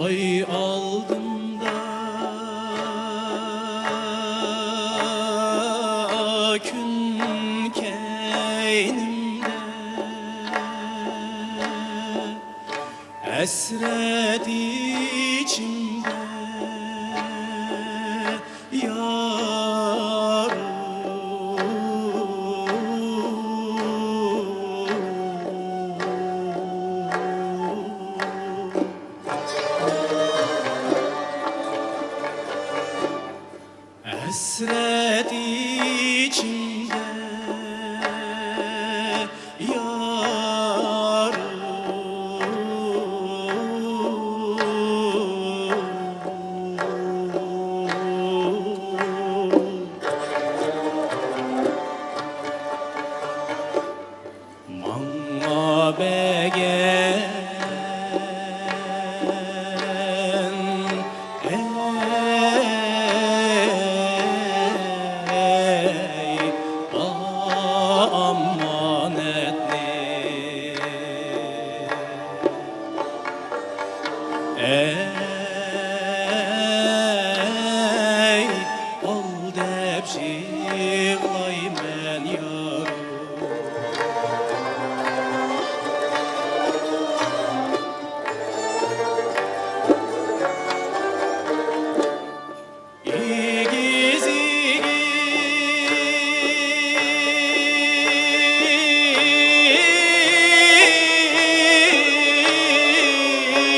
Ay aldığımda kün keynimde esret içimde Hasret içimde Mana begen Ey ol dep yig'layman yorim Igiz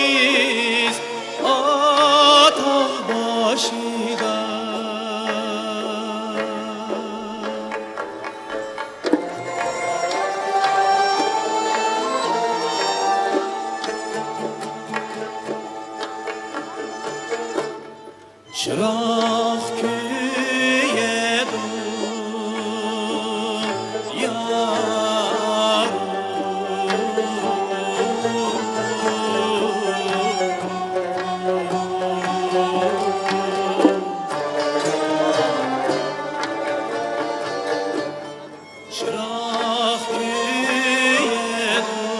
igiz atağ başıda Çırak köye dur Çırak köye dur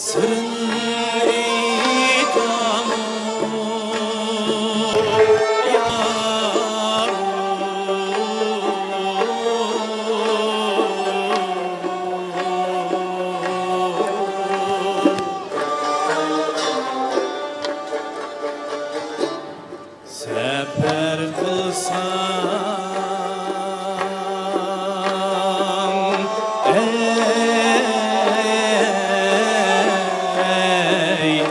sırın idamı yar sefer kılsam ey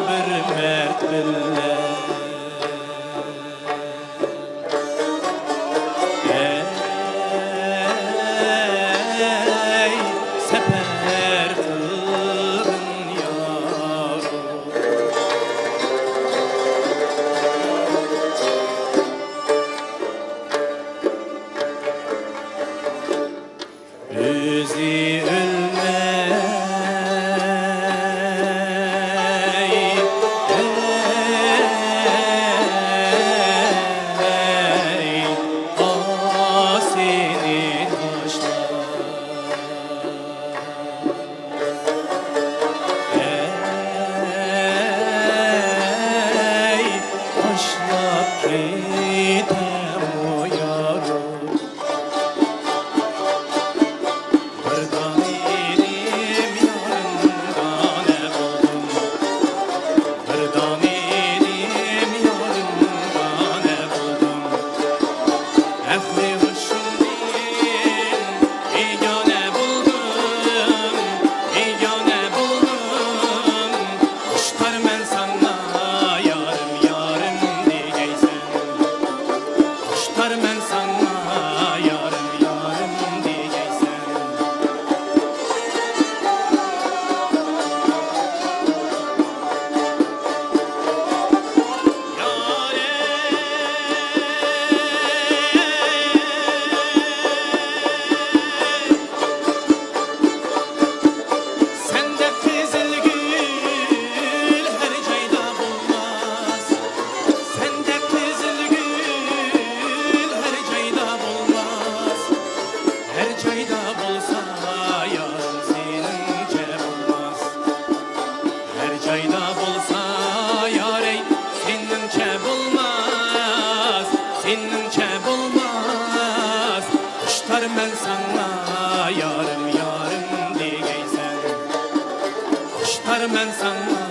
bir mert billah ey sefer kılın yar Bizi ölmey ey senin taşlar ey taşlap gitem o yarım Birdan elim yarımdan buldum Birdan elim yarımdan buldum Ehli hoşumdin egane buldum Egane buldum Kuşlar men sana yarım yarım diyeysen Kuşlar men sana yarım yarım diyeysen Sende kızıl gül her cayda bulmaz Sende kızıl gül her cayda bulmaz Her cayda bulsa yarım senince bulmaz Her cayda bulsa yar ey senince bulmaz Senince bulmaz Kuşlar men sana yarım yarım diyeysen Kuşlar men sana